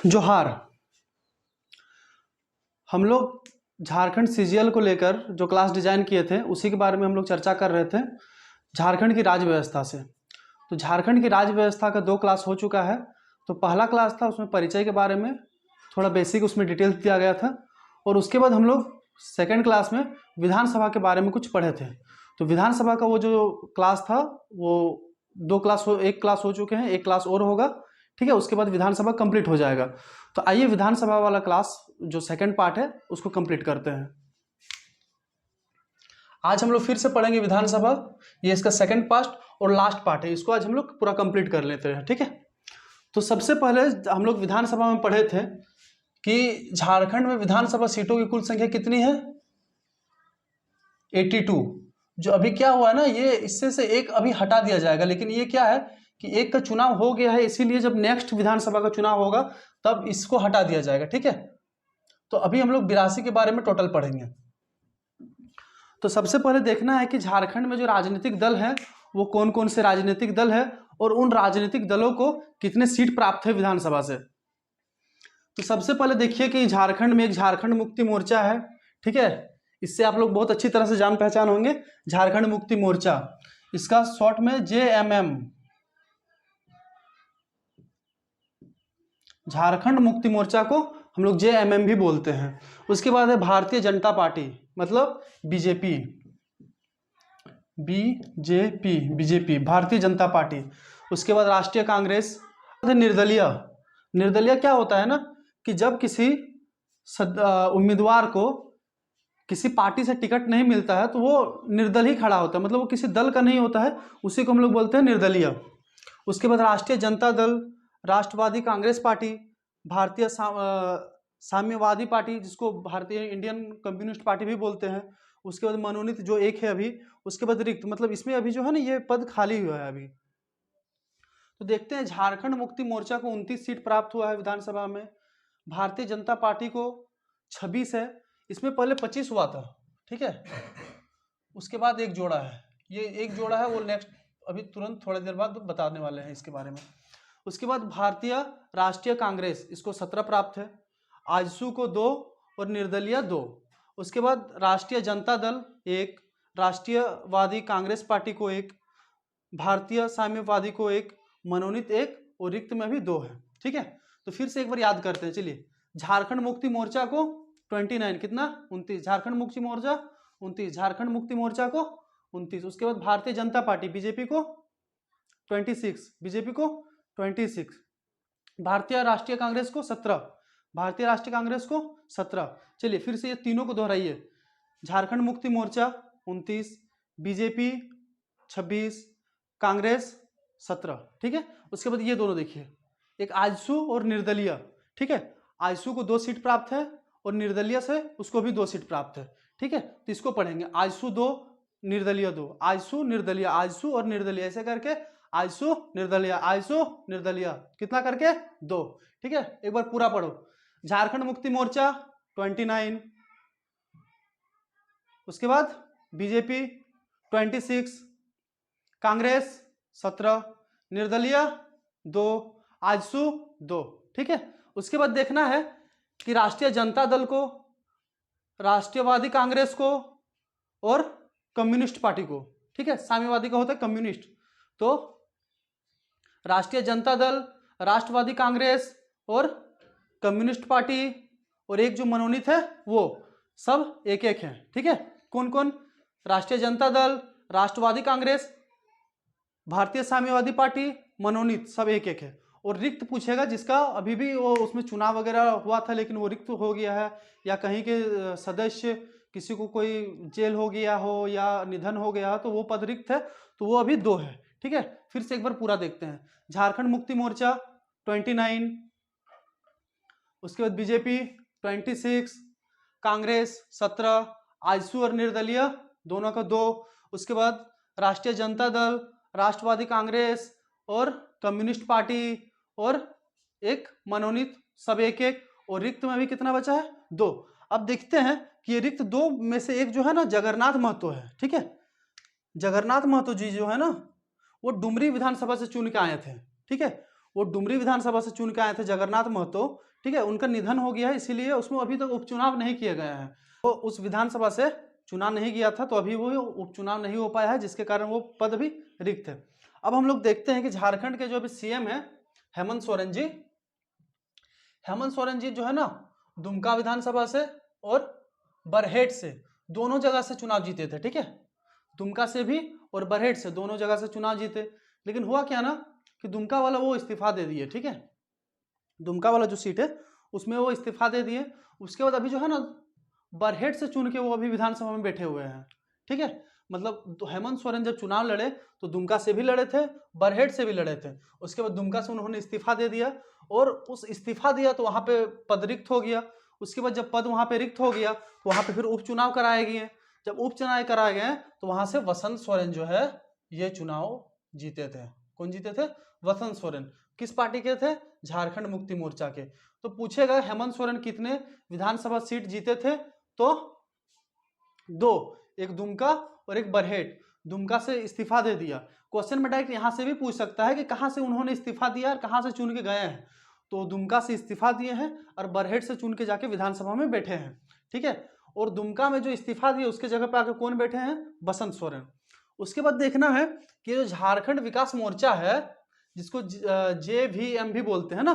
जोहार। हम लोग झारखंड सीजीएल को लेकर जो क्लास डिजाइन किए थे उसी के बारे में हम लोग चर्चा कर रहे थे, झारखंड की राज्य व्यवस्था से। तो झारखंड की राज्य व्यवस्था का 2 क्लास हो चुका है। तो पहला क्लास था, उसमें परिचय के बारे में थोड़ा बेसिक उसमें डिटेल्स दिया गया था, और उसके बाद हम लोग सेकेंड क्लास में विधानसभा के बारे में कुछ पढ़े थे। तो विधानसभा का वो जो क्लास था वो 2 क्लास एक क्लास हो चुके हैं, 1 क्लास और होगा, ठीक है। उसके बाद विधानसभा कंप्लीट हो जाएगा। तो आइए विधानसभा वाला क्लास जो सेकंड पार्ट है उसको कंप्लीट करते हैं। आज हम लोग फिर से पढ़ेंगे विधानसभा, ये इसका सेकंड पार्ट और लास्ट पार्ट है, इसको आज हम लोग पूरा कंप्लीट कर लेते हैं, ठीक है। तो सबसे पहले हम लोग विधानसभा में पढ़े थे कि झारखंड में विधानसभा सीटों की कुल संख्या कितनी है, 82। जो अभी क्या हुआ है ना, ये इससे से एक अभी हटा दिया जाएगा, लेकिन ये क्या है कि एक का चुनाव हो गया है, इसीलिए जब नेक्स्ट विधानसभा का चुनाव होगा तब इसको हटा दिया जाएगा, ठीक है। तो अभी हम लोग 82 के बारे में टोटल पढ़ेंगे। तो सबसे पहले देखना है कि झारखंड में जो राजनीतिक दल है वो कौन कौन से राजनीतिक दल है और उन राजनीतिक दलों को कितने सीट प्राप्त है विधानसभा से। तो सबसे पहले देखिए कि झारखंड में एक झारखंड मुक्ति मोर्चा है, ठीक है। इससे आप लोग बहुत अच्छी तरह से जान पहचान होंगे, झारखंड मुक्ति मोर्चा, इसका शॉर्ट में JMM, झारखंड मुक्ति मोर्चा को हम लोग JMM भी बोलते हैं। उसके बाद है भारतीय जनता पार्टी, मतलब बीजेपी, भारतीय जनता पार्टी। उसके बाद राष्ट्रीय कांग्रेस। निर्दलीय क्या होता है ना कि जब किसी उम्मीदवार को किसी पार्टी से टिकट नहीं मिलता है तो वो निर्दल ही खड़ा होता है, मतलब वो किसी दल का नहीं होता है, उसी को हम लोग बोलते हैं निर्दलीय। उसके बाद राष्ट्रीय जनता दल, राष्ट्रवादी कांग्रेस पार्टी, भारतीय साम्यवादी पार्टी जिसको भारतीय इंडियन कम्युनिस्ट पार्टी भी बोलते हैं। उसके बाद मनोनीत जो एक है अभी, उसके बाद रिक्त, मतलब इसमें अभी जो है ना ये पद खाली हुआ है अभी। तो देखते हैं, झारखंड मुक्ति मोर्चा को 29 सीट प्राप्त हुआ है विधानसभा में, भारतीय जनता पार्टी को 26 है, इसमें पहले 25 हुआ था, ठीक है। उसके बाद एक जोड़ा है, ये एक जोड़ा है वो नेक्स्ट अभी तुरंत थोड़ी देर बाद बताने वाले हैं इसके बारे में। उसके बाद भारतीय राष्ट्रीय कांग्रेस, इसको 17 प्राप्त है, आजसू को 2 और निर्दलीय 2। उसके बाद राष्ट्रीय जनता दल 1, राष्ट्रीयवादी कांग्रेस पार्टी को 1, भारतीय साम्यवादी को 1, मनोनीत 1 और रिक्त में भी 2 है, ठीक है। तो फिर से एक बार याद करते हैं, चलिए। झारखंड मुक्ति मोर्चा को 29, कितना 29, झारखंड मुक्ति मोर्चा 29, झारखंड मुक्ति मोर्चा को 29। उसके बाद भारतीय जनता पार्टी बीजेपी को 26, बीजेपी को 26, भारतीय राष्ट्रीय कांग्रेस को 17, भारतीय राष्ट्रीय कांग्रेस को 17। चलिए फिर से ये तीनों को दोहराइए, झारखंड मुक्ति मोर्चा 29, बीजेपी 26, कांग्रेस 17, ठीक है। उसके बाद ये दोनों देखिए, एक आजसू और निर्दलीय, ठीक है। आजसू को 2 सीट प्राप्त है और निर्दलीय से उसको भी 2 सीट प्राप्त है, ठीक है। तो इसको पढ़ेंगे, आजसू 2 निर्दलीय 2, आजसू निर्दलीय, आजसू और निर्दलीय, ऐसे करके आजसू निर्दलीय, आजसू निर्दलीय, कितना करके 2, ठीक है। एक बार पूरा पढ़ो, झारखंड मुक्ति मोर्चा 29, उसके बाद बीजेपी 26, कांग्रेस 17, निर्दलीय 2, आजसू 2, ठीक है। उसके बाद देखना है कि राष्ट्रीय जनता दल को, राष्ट्रवादी कांग्रेस को और कम्युनिस्ट पार्टी को, ठीक है। साम्यवादी का होता है कम्युनिस्ट, तो राष्ट्रीय जनता दल, राष्ट्रवादी कांग्रेस और कम्युनिस्ट पार्टी और एक जो मनोनीत है वो सब एक एक है, ठीक है। कौन कौन, राष्ट्रीय जनता दल, राष्ट्रवादी कांग्रेस, भारतीय साम्यवादी पार्टी, मनोनीत, सब एक एक है। और रिक्त पूछेगा जिसका अभी भी वो उसमें चुनाव वगैरह हुआ था लेकिन वो रिक्त हो गया है, या कहीं के सदस्य किसी को कोई जेल हो गया हो या निधन हो गया हो तो वो पद रिक्त है, तो वो अभी 2 है, ठीक है। फिर से एक बार पूरा देखते हैं, झारखंड मुक्ति मोर्चा 29, उसके बाद बीजेपी 26, कांग्रेस 17, आजसू और निर्दलीय दोनों का 2, उसके बाद राष्ट्रीय जनता दल, राष्ट्रवादी कांग्रेस और कम्युनिस्ट पार्टी और एक मनोनीत, सब एक एक, और रिक्त में भी कितना बचा है 2। अब देखते हैं कि ये रिक्त 2 में से एक जो है ना जगन्नाथ महतो है, ठीक है। जगन्नाथ महतो जी जो है ना वो डुमरी विधानसभा से चुन के आए थे, ठीक है। वो डुमरी विधानसभा से चुन के आए थे जगन्नाथ महतो, ठीक है, उनका निधन हो गया है, इसीलिए उसमें अभी तक उपचुनाव नहीं किए गए हैं। तो उस विधानसभा से चुनाव नहीं किया था, तो अभी वो उपचुनाव नहीं हो पाया है, जिसके कारण वो पद भी रिक्त है। अब हम लोग देखते हैं कि झारखंड के जो अभी सीएम है हेमंत सोरेन जी, हेमंत सोरेन जी जो है ना दुमका विधानसभा से और बरहेट से दोनों जगह से चुनाव जीते थे। ठीक है, दुमका से भी और बरहेट से दोनों जगह से चुनाव जीते, लेकिन हुआ क्या ना कि दुमका वाला वो इस्तीफा दे दिए। ठीक है, दुमका वाला जो सीट है उसमें वो इस्तीफा दे दिए। उसके बाद अभी जो है ना बरहेट से चुन के वो अभी विधानसभा में बैठे हुए हैं। ठीक है, मतलब तो हेमंत सोरेन जब चुनाव लड़े तो दुमका से भी लड़े थे, बरहेट से भी लड़े थे। उसके बाद दुमका से उन्होंने इस्तीफा दे दिया, और उस इस्तीफा दिया तो वहां पे पद रिक्त हो गया। उसके बाद जब पद वहां पे रिक्त हो गया तो वहां पे फिर उपचुनाव कराए गए। जब उपचुनाव कराए गए तो वहां से वसंत सोरेन जो है ये चुनाव जीते थे। कौन जीते थे? वसंत सोरेन। किस पार्टी के थे? झारखंड मुक्ति मोर्चा के। तो पूछेगा हेमंत सोरेन कितने विधानसभा सीट जीते थे, तो 2, एक दुमका और एक बरहेट। दुमका से इस्तीफा दे दिया। क्वेश्चन में डायरेक्ट यहां से भी पूछ सकता है कि कहां से उन्होंने इस्तीफा दिया और कहां से चुन के गए हैं। तो दुमका से इस्तीफा दिए हैं और बरहेट से चुन के जाके विधानसभा में बैठे हैं। ठीक है, और दुमका में जो इस्तीफा दिए उसके जगह पे आके कौन बैठे हैं? बसंत सोरेन। उसके बाद देखना है कि जो झारखंड विकास मोर्चा है, जिसको JVM भी बोलते हैं ना,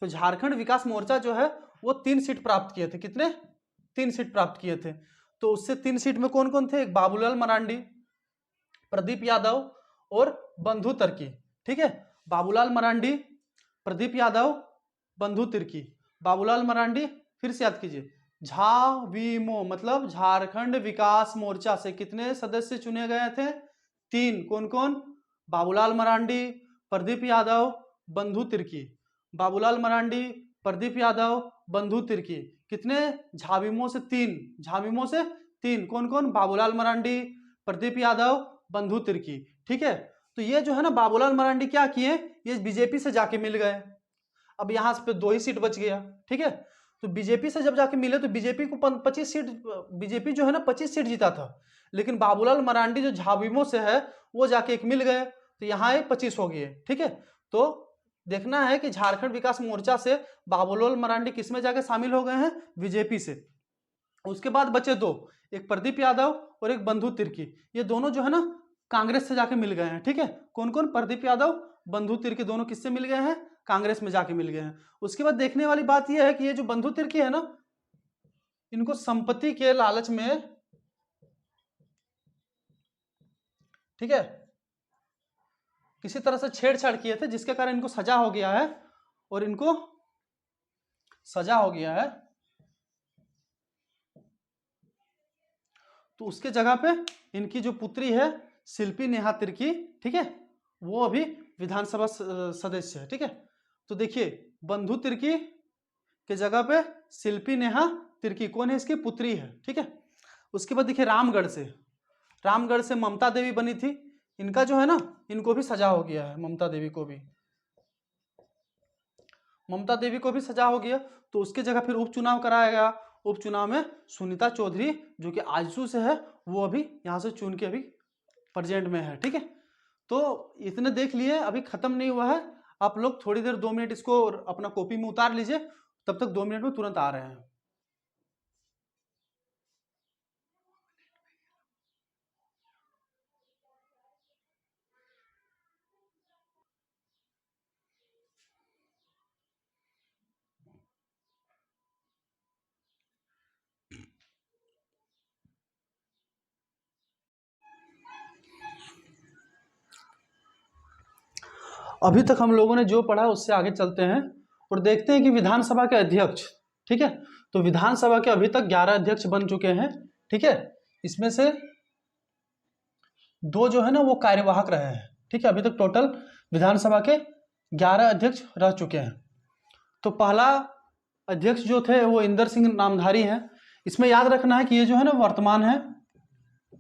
तो झारखंड विकास मोर्चा जो है वो 3 सीट प्राप्त किए थे। कितने? 3 सीट प्राप्त किए थे। तो उससे 3 सीट में कौन कौन थे? एक बाबूलाल मरांडी, प्रदीप यादव और बंधु तिर्की। ठीक है, बाबूलाल मरांडी, प्रदीप यादव, बंधु तिर्की। बाबूलाल मरांडी, फिर से याद कीजिए, झाविमो मतलब झारखंड विकास मोर्चा से कितने सदस्य चुने गए थे? 3। कौन कौन? बाबूलाल मरांडी, प्रदीप यादव, बंधु तिर्की। बाबूलाल मरांडी, प्रदीप यादव, बंधु तिर्की। कितने? झाविमो से 3। झाविमो से 3। कौन कौन? बाबूलाल मरांडी, प्रदीप यादव, बंधु तिर्की। ठीक है, तो ये जो है ना बाबूलाल मरांडी क्या किए? ये बीजेपी से जाके मिल गए। अब यहां पे 2 ही सीट बच गया। ठीक है, तो बीजेपी से जब जाके मिले तो बीजेपी को 25 सीट, बीजेपी जो है ना 25 सीट जीता था, लेकिन बाबूलाल मरांडी जो झाविमो से है वो जाके एक मिल गए, तो यहाँ 25 हो गए। ठीक है, तो देखना है कि झारखंड विकास मोर्चा से बाबूलाल मरांडी किसमें जाके शामिल हो गए हैं? बीजेपी से। उसके बाद बचे 2, एक प्रदीप यादव और एक बंधु तिर्की। ये दोनों जो है ना कांग्रेस से जाके मिल गए हैं। ठीक है, कौन कौन? प्रदीप यादव, बंधु तिर्की, दोनों किससे मिल गए हैं? कांग्रेस में जाके मिल गए हैं। उसके बाद देखने वाली बात यह है कि ये जो बंधु तिर्की है ना, इनको संपत्ति के लालच में, ठीक है, किसी तरह से छेड़छाड़ किए थे, जिसके कारण इनको सजा हो गया है, और इनको सजा हो गया है। तो उसके जगह पे इनकी जो पुत्री है शिल्पी नेहा तिर्की, ठीक है, वो अभी विधानसभा सदस्य है। ठीक है, तो देखिए बंधु तिर्की के जगह पे शिल्पी नेहा तिर्की कौन है? इसकी पुत्री है। ठीक है, उसके बाद देखिए रामगढ़ से ममता देवी बनी थी। इनका जो है ना, इनको भी सजा हो गया है। ममता देवी को भी सजा हो गया। तो उसके जगह फिर उपचुनाव कराया गया। उपचुनाव में सुनीता चौधरी जो कि आजसू से है, वो अभी यहाँ से चुन के अभी प्रेजेंट में है। ठीक है, तो इतने देख लिए, अभी खत्म नहीं हुआ है। आप लोग थोड़ी देर 2 मिनट इसको अपना कॉपी में उतार लीजिए, तब तक 2 मिनट में तुरंत आ रहे हैं। अभी तक हम लोगों ने जो पढ़ा उससे आगे चलते हैं और देखते हैं कि विधानसभा के अध्यक्ष, ठीक है, तो विधानसभा के अभी तक 11 अध्यक्ष बन चुके हैं। ठीक है, इसमें से 2 जो है ना वो कार्यवाहक रहे हैं। ठीक है, अभी तक टोटल विधानसभा के 11 अध्यक्ष रह चुके हैं। तो पहला अध्यक्ष जो थे वो इंदर सिंह नामधारी हैं। इसमें याद रखना है कि ये जो है ना वर्तमान है।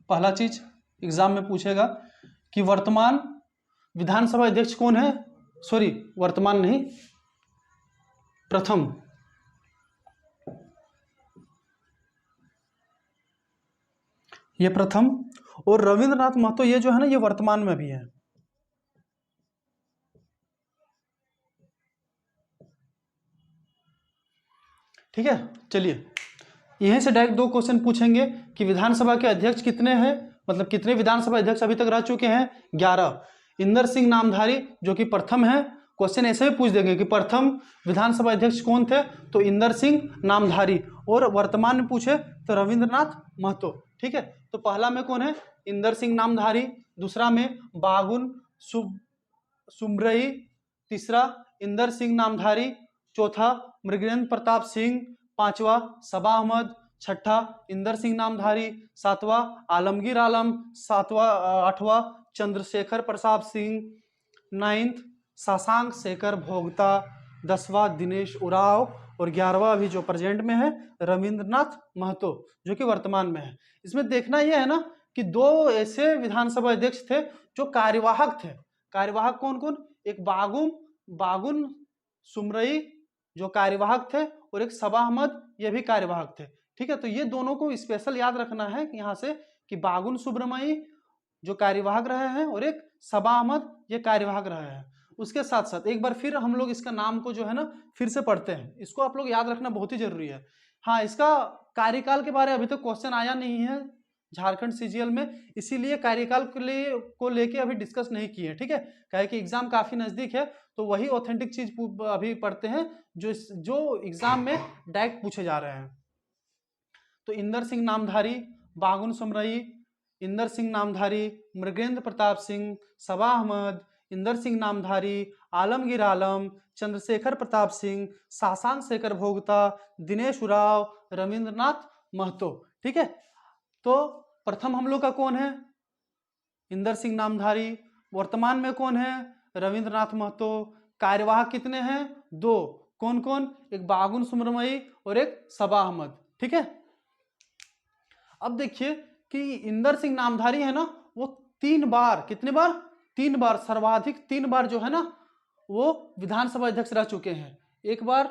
पहला चीज एग्जाम में पूछेगा कि वर्तमान विधानसभा अध्यक्ष कौन है? सॉरी, वर्तमान नहीं, प्रथम। ये प्रथम, और रविंद्रनाथ महतो ये जो है ना ये वर्तमान में भी है। ठीक है, चलिए यहीं से डायरेक्ट 2 क्वेश्चन पूछेंगे कि विधानसभा के अध्यक्ष कितने हैं, मतलब कितने विधानसभा अध्यक्ष अभी तक रह चुके हैं, 11। इंदर सिंह नामधारी जो कि प्रथम है, क्वेश्चन ऐसे भी पूछ देंगे कि प्रथम विधानसभा अध्यक्ष कौन थे, तो इंदर सिंह नामधारी। और वर्तमान में पूछे तो रविंद्रनाथ महतो। ठीक है, तो पहला में कौन है, इंदर सिंह नामधारी, दूसरा में बागुन सुमरई, तीसरा इंदर सिंह नामधारी, चौथा मृगेंद्र प्रताप सिंह, पांचवा सबा अहमद, छठा इंदर सिंह नामधारी, सातवां आलमगीर आलम, आठवां चंद्रशेखर प्रसाद सिंह, 9th शशांक शेखर भोगता, 10वां दिनेश उराव, और 11वां अभी जो प्रेजेंट में है रविंद्रनाथ महतो जो कि वर्तमान में है। इसमें देखना यह है ना कि 2 ऐसे विधानसभा अध्यक्ष थे जो कार्यवाहक थे। कार्यवाहक कौन कौन, एक बागुन सुमरई जो कार्यवाहक थे, और एक सबा अहमद ये भी कार्यवाहक थे। ठीक है, तो ये दोनों को स्पेशल याद रखना है यहाँ से कि बागुन सुब्रमई जो कार्यवाहक रहे हैं और एक सबा अहमद ये कार्यवाहक रहे हैं। उसके साथ साथ एक बार फिर हम लोग इसका नाम को जो है ना फिर से पढ़ते हैं, इसको आप लोग याद रखना बहुत ही जरूरी है। हाँ, इसका कार्यकाल के बारे में अभी तक क्वेश्चन आया नहीं है झारखंड सीजीएल में, इसीलिए कार्यकाल को लेके अभी डिस्कस नहीं किए। ठीक है, कहे कि एग्जाम काफी नजदीक है, तो वही ऑथेंटिक चीज अभी पढ़ते हैं जो एग्जाम में डायरेक्ट पूछे जा रहे हैं। तो इंदर सिंह नामधारी, बागुन सुमरई, इंदर सिंह नामधारी, मृगेंद्र प्रताप सिंह, सबा अहमद, इंदर सिंह नामधारी, आलमगीर आलम, चंद्रशेखर प्रताप सिंह, शशांक शेखर भोगता, दिनेश उराव, रविंद्रनाथ महतो। ठीक है, तो प्रथम हम लोग का कौन है, इंदर सिंह नामधारी। वर्तमान में कौन है, रविंद्रनाथ महतो। कार्यवाहक कितने हैं, 2। कौन कौन, एक बागुन सुमरमई और एक सबा अहमद। ठीक है, अब देखिए कि इंदर सिंह नामधारी है ना, वो 3 बार, कितने बार, 3 बार, सर्वाधिक 3 बार जो है ना वो विधानसभा अध्यक्ष रह चुके हैं। 1 बार,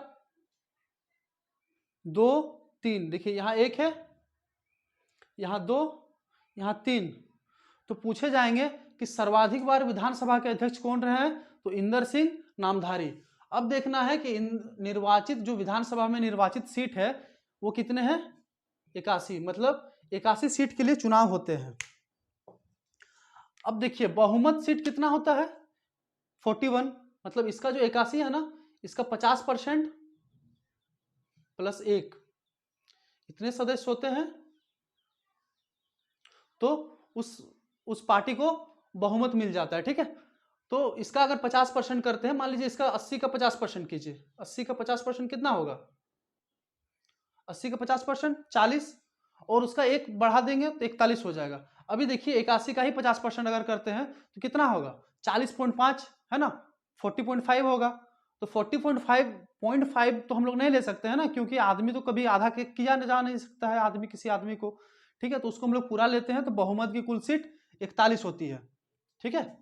2, 3, देखिए यहाँ 1 है, यहाँ 2, यहाँ 3। तो पूछे जाएंगे कि सर्वाधिक बार विधानसभा के अध्यक्ष कौन रहे हैं, तो इंदर सिंह नामधारी। अब देखना है कि निर्वाचित जो विधानसभा में निर्वाचित सीट है वो कितने हैं, 81, मतलब 81 सीट के लिए चुनाव होते हैं। अब देखिए बहुमत सीट कितना होता है, 41, मतलब इसका जो 81 है ना, इसका 50% प्लस 1, इतने सदस्य होते हैं, तो उस पार्टी को बहुमत मिल जाता है। ठीक है, तो इसका अगर 50% करते हैं, मान लीजिए इसका 80 का 50% कीजिए, 80 का 50% कितना होगा, 80 का 50% 40, और उसका 1 बढ़ा देंगे तो 41 हो जाएगा। अभी देखिए 81 का ही 50% अगर करते हैं तो कितना होगा, 40.5 है ना, 40.5 होगा। तो 40.5 तो हम लोग नहीं ले सकते हैं ना, क्योंकि आदमी तो कभी आधा किया जा नहीं सकता है आदमी किसी आदमी को। ठीक है, तो उसको हम लोग पूरा लेते हैं, तो बहुमत की कुल सीट 41 होती है। ठीक है,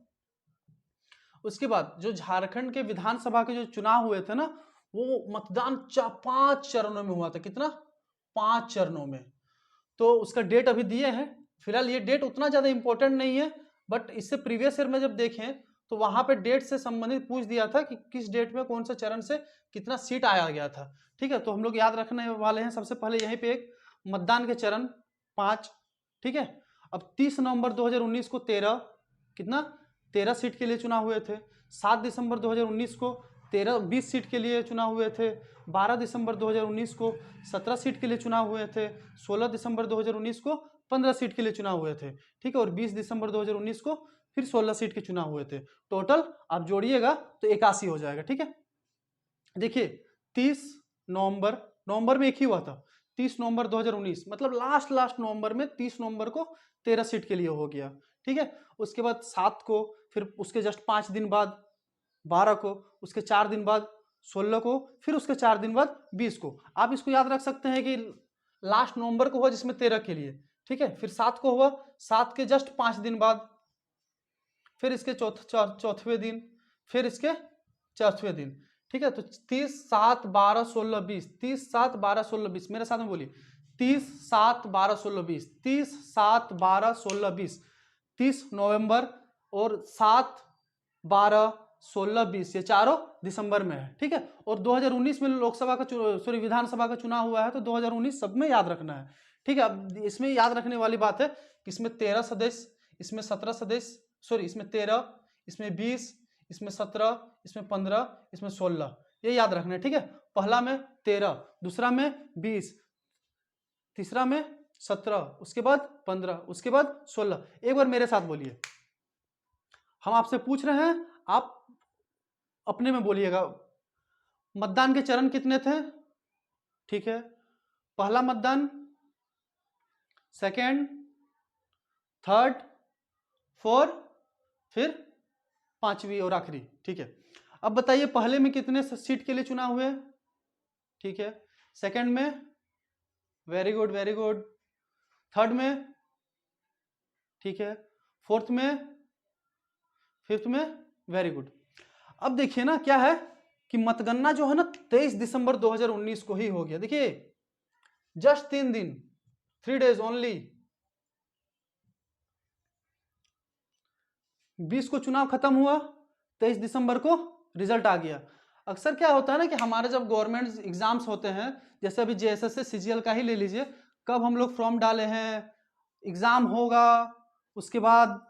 उसके बाद जो झारखंड के विधानसभा के जो चुनाव हुए थे ना, वो मतदान 5 चरणों में हुआ था। कितना, 5 चरणों में। तो उसका डेट अभी दिए हैं, फिलहाल ये डेट उतना ज्यादा इंपॉर्टेंट नहीं है, बट इससे प्रीवियस ईयर में जब देखें तो वहां पे डेट से संबंधित पूछ दिया था कि किस डेट में कौन सा चरण से कितना सीट आया गया था। ठीक है, तो हम लोग याद रखने वाले हैं सबसे पहले यहीं पे एक मतदान के चरण 5। ठीक है, अब 30 नवंबर 2019 को 13 सीट के लिए चुनाव हुए थे। 7 दिसंबर 2019 को 20 सीट के लिए चुनाव हुए थे। 12 दिसंबर 2019 को 17 सीट के लिए चुनाव हुए थे। 16 दिसंबर 2019 को 15 सीट के लिए चुनाव हुए थे। ठीक है, और 20 दिसंबर 2019 को फिर 16 सीट के चुनाव हुए थे। टोटल आप जोड़िएगा तो 81 हो जाएगा। ठीक है, देखिए 30 नवंबर में एक ही हुआ था, 30 नवंबर 2019, मतलब लास्ट नवंबर में 30 नवंबर को 13 सीट के लिए हो गया। ठीक है, उसके बाद 7 को, फिर उसके जस्ट 5 दिन बाद 12 को, उसके 4 दिन बाद 16 को, फिर उसके 4 दिन बाद 20 को। आप इसको याद रख सकते हैं कि लास्ट नवंबर को हुआ जिसमें 13 के लिए। ठीक है, फिर 7 को हुआ, 7 के जस्ट 5 दिन बाद, फिर इसके चौथे दिन, फिर इसके चौथे दिन। ठीक है, तो 30, 7, 12, 16, 20, 30, 7, 12, 16, 20, मेरे साथ में बोलिए, 30, 7, 12, 16, 20, 30, 7, 12, 16, 20, 30 नवंबर और 7, 12, 16, 20 ये चारों दिसंबर में है, ठीक है। और 2019 में लोकसभा का सॉरी विधानसभा का चुनाव हुआ है, तो 2019 सब में याद रखना है, ठीक है। अब इसमें याद रखने वाली बात है कि इसमें 13 सदस्य, इसमें 17 सदस्य, सॉरी इसमें 13, इसमें 20, इसमें 17, इसमें 15, इसमें 16, ये याद रखना है, ठीक है। पहला में 13, दूसरा में 20, तीसरा में 17, उसके बाद 15, उसके बाद 16। एक बार मेरे साथ बोलिए, हम आपसे पूछ रहे हैं, आप अपने में बोलिएगा। मतदान के चरण कितने थे, ठीक है। पहला मतदान, सेकेंड, थर्ड, फोर्थ, फिर पांचवी और आखिरी, ठीक है। अब बताइए पहले में कितने सीट के लिए चुनाव हुए, ठीक है। सेकंड में, very good very good. Third में, ठीक है। फोर्थ में, फिफ्थ में, वेरी गुड। अब देखिए ना क्या है कि मतगणना जो है ना 23 दिसंबर 2019 को ही हो गया। देखिए जस्ट 3 दिन, 3 days ओनली। 20 को चुनाव खत्म हुआ, 23 दिसंबर को रिजल्ट आ गया। अक्सर क्या होता है ना कि हमारे जब गवर्नमेंट एग्जाम्स होते हैं, जैसे अभी JSS CGL का ही ले लीजिए, कब हम लोग फॉर्म डाले हैं, एग्जाम होगा, उसके बाद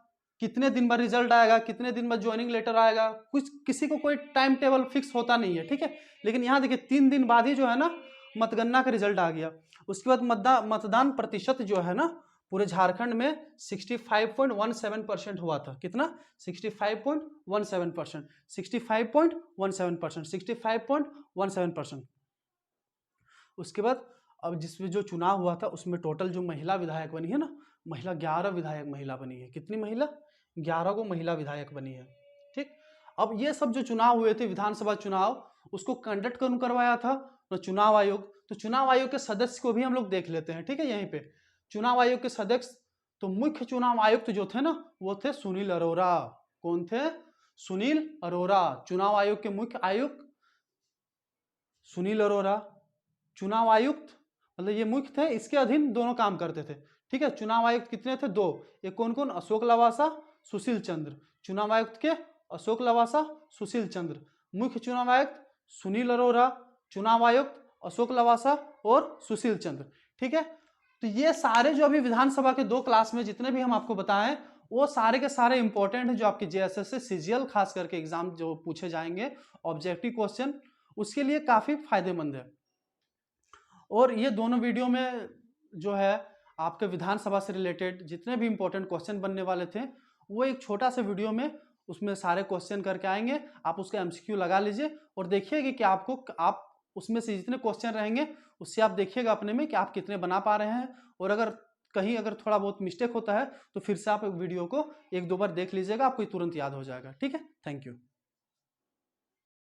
कितने दिन बाद रिजल्ट आएगा, कितने दिन बाद ज्वाइनिंग लेटर आएगा, कुछ किसी को कोई टाइम टेबल फिक्स होता नहीं है, ठीक है। लेकिन यहाँ देखिए 3 दिन बाद ही जो है ना मतगणना का रिजल्ट आ गया। उसके बाद मतदान प्रतिशत जो है ना पूरे झारखंड में 65.17% हुआ था। कितना? 65.17%, 65.17%, 65.17%। उसके बाद अब जिसमें जो चुनाव हुआ था उसमें टोटल जो महिला विधायक बनी है ना, महिला 11 विधायक महिला बनी है। कितनी महिला? 11 को महिला विधायक बनी है, ठीक। अब ये सब जो चुनाव हुए थे विधानसभा चुनाव, उसको कंडक्ट कौन करवाया था? तो चुनाव आयोग। तो चुनाव आयोग के सदस्य को भी हम लोग देख लेते हैं, ठीक है। यहीं पे चुनाव आयोग के सदस्य, तो मुख्य चुनाव आयुक्त जो थे ना वो थे सुनील अरोरा। कौन थे? सुनील अरोरा। चुनाव आयोग के मुख्य आयुक्त सुनील अरोरा। चुनाव आयुक्त मतलब ये मुख्य थे, इसके अधीन दोनों काम करते थे, ठीक है। चुनाव आयुक्त कितने थे? 2। ये कौन कौन? अशोक लवासा, सुशील चंद्र। चुनाव आयुक्त के अशोक लवासा, सुशील चंद्र। मुख्य चुनाव आयुक्त सुनील अरोरा, चुनाव आयुक्त अशोक लवासा और सुशील चंद्र, ठीक है। तो ये सारे जो अभी विधानसभा के 2 क्लास में जितने भी हम आपको बताएं, वो सारे के सारे इंपॉर्टेंट हैं, जो आपके JSS CGL खास करके एग्जाम जो पूछे जाएंगे ऑब्जेक्टिव क्वेश्चन, उसके लिए काफी फायदेमंद है। और ये दोनों वीडियो में जो है आपके विधानसभा से रिलेटेड जितने भी इंपॉर्टेंट क्वेश्चन बनने वाले थे, वो एक छोटा सा वीडियो में उसमें सारे क्वेश्चन करके आएंगे। आप उसका MCQ लगा लीजिए और देखिएगा कि आप उसमें से जितने क्वेश्चन रहेंगे उससे आप देखिएगा अपने में कि आप कितने बना पा रहे हैं। और अगर कहीं थोड़ा बहुत मिस्टेक होता है तो फिर से आप वीडियो को 1-2 बार देख लीजिएगा, आपको तुरंत याद हो जाएगा, ठीक है। Thank you.